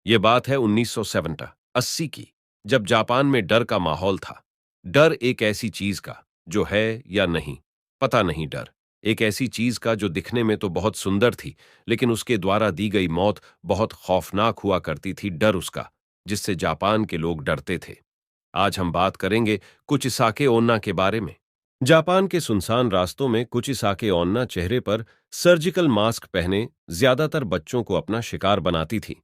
ये बात है 1970-80 की, जब जापान में डर का माहौल था। डर एक ऐसी चीज का जो है या नहीं, पता नहीं। डर एक ऐसी चीज का जो दिखने में तो बहुत सुंदर थी, लेकिन उसके द्वारा दी गई मौत बहुत खौफनाक हुआ करती थी। डर उसका जिससे जापान के लोग डरते थे। आज हम बात करेंगे कुचिसाके ओन्ना के बारे में। जापान के सुनसान रास्तों में कुचिसाके ओन्ना चेहरे पर सर्जिकल मास्क पहने ज्यादातर बच्चों को अपना शिकार बनाती थी।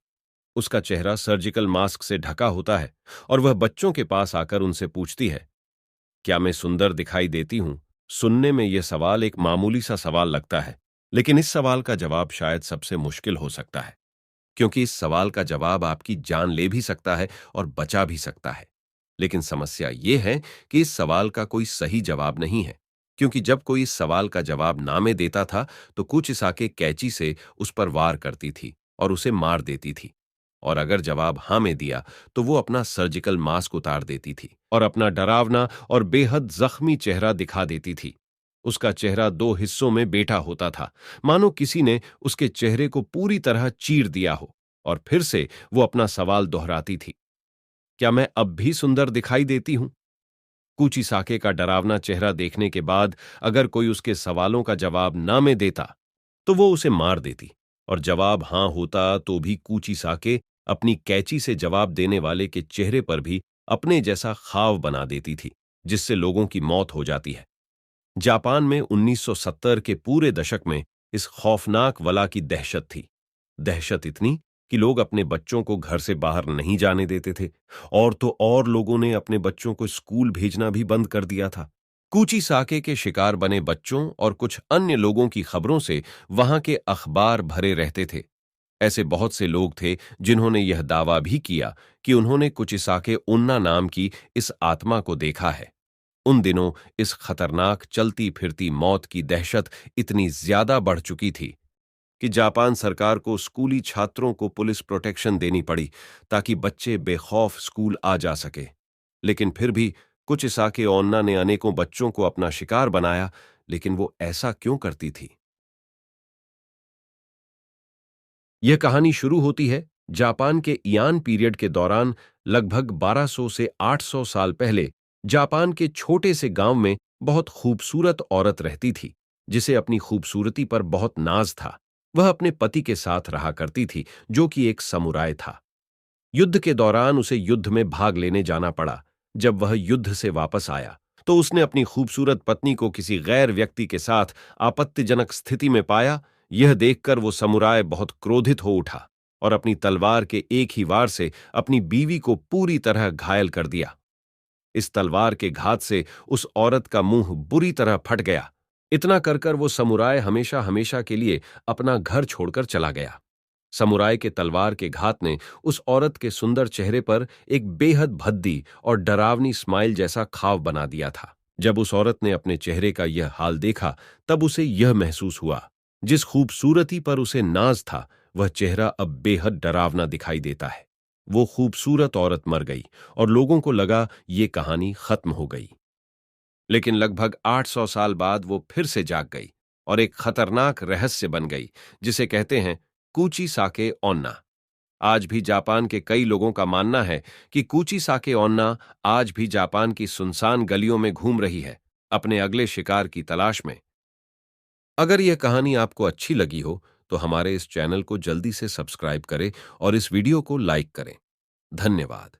उसका चेहरा सर्जिकल मास्क से ढका होता है और वह बच्चों के पास आकर उनसे पूछती है, क्या मैं सुंदर दिखाई देती हूं? सुनने में यह सवाल एक मामूली सा सवाल लगता है, लेकिन इस सवाल का जवाब शायद सबसे मुश्किल हो सकता है, क्योंकि इस सवाल का जवाब आपकी जान ले भी सकता है और बचा भी सकता है। लेकिन समस्या यह है कि इस सवाल का कोई सही जवाब नहीं है, क्योंकि जब कोई इस सवाल का जवाब ना में देता था तो कुचिसाके कैंची से उस पर वार करती थी और उसे मार देती थी। और अगर जवाब हाँ में दिया तो वो अपना सर्जिकल मास्क उतार देती थी और अपना डरावना और बेहद जख्मी चेहरा दिखा देती थी। उसका चेहरा दो हिस्सों में बेटा होता था, मानो किसी ने उसके चेहरे को पूरी तरह चीर दिया हो। और फिर से वो अपना सवाल दोहराती थी, क्या मैं अब भी सुंदर दिखाई देती हूं? कुचिसाके का डरावना चेहरा देखने के बाद अगर कोई उसके सवालों का जवाब ना में देता तो वो उसे मार देती, और जवाब हां होता तो भी कुचिसाके अपनी कैंची से जवाब देने वाले के चेहरे पर भी अपने जैसा खाव बना देती थी, जिससे लोगों की मौत हो जाती है। जापान में 1970 के पूरे दशक में इस खौफनाक वला की दहशत थी। दहशत इतनी कि लोग अपने बच्चों को घर से बाहर नहीं जाने देते थे, और तो और लोगों ने अपने बच्चों को स्कूल भेजना भी बंद कर दिया था। कुचिसाके के शिकार बने बच्चों और कुछ अन्य लोगों की खबरों से वहां के अखबार भरे रहते थे। ऐसे बहुत से लोग थे जिन्होंने यह दावा भी किया कि उन्होंने कुचिसाके उन्ना नाम की इस आत्मा को देखा है। उन दिनों इस खतरनाक चलती फिरती मौत की दहशत इतनी ज्यादा बढ़ चुकी थी कि जापान सरकार को स्कूली छात्रों को पुलिस प्रोटेक्शन देनी पड़ी, ताकि बच्चे बेखौफ स्कूल आ जा सके। लेकिन फिर भी कुचिसाके ओन्ना ने अनेकों बच्चों को अपना शिकार बनाया। लेकिन वो ऐसा क्यों करती थी? यह कहानी शुरू होती है जापान के इयान पीरियड के दौरान। लगभग 1200 से 800 साल पहले जापान के छोटे से गांव में बहुत खूबसूरत औरत रहती थी, जिसे अपनी खूबसूरती पर बहुत नाज था। वह अपने पति के साथ रहा करती थी, जो कि एक समुराय था। युद्ध के दौरान उसे युद्ध में भाग लेने जाना पड़ा। जब वह युद्ध से वापस आया तो उसने अपनी खूबसूरत पत्नी को किसी गैर व्यक्ति के साथ आपत्तिजनक स्थिति में पाया। यह देखकर वो समुराय बहुत क्रोधित हो उठा और अपनी तलवार के एक ही वार से अपनी बीवी को पूरी तरह घायल कर दिया। इस तलवार के घात से उस औरत का मुंह बुरी तरह फट गया। इतना कर कर वो समुराय हमेशा हमेशा के लिए अपना घर छोड़कर चला गया। समुराय के तलवार के घात ने उस औरत के सुंदर चेहरे पर एक बेहद भद्दी और डरावनी स्माइल जैसा खाव बना दिया था। जब उस औरत ने अपने चेहरे का यह हाल देखा, तब उसे यह महसूस हुआ, जिस खूबसूरती पर उसे नाज था वह चेहरा अब बेहद डरावना दिखाई देता है। वो खूबसूरत औरत मर गई और लोगों को लगा ये कहानी खत्म हो गई। लेकिन लगभग 800 साल बाद वो फिर से जाग गई और एक खतरनाक रहस्य बन गई, जिसे कहते हैं कुचिसाके ओन्ना। आज भी जापान के कई लोगों का मानना है कि कुचिसाके ओन्ना आज भी जापान की सुनसान गलियों में घूम रही है, अपने अगले शिकार की तलाश में। अगर यह कहानी आपको अच्छी लगी हो तो हमारे इस चैनल को जल्दी से सब्सक्राइब करें और इस वीडियो को लाइक करें। धन्यवाद।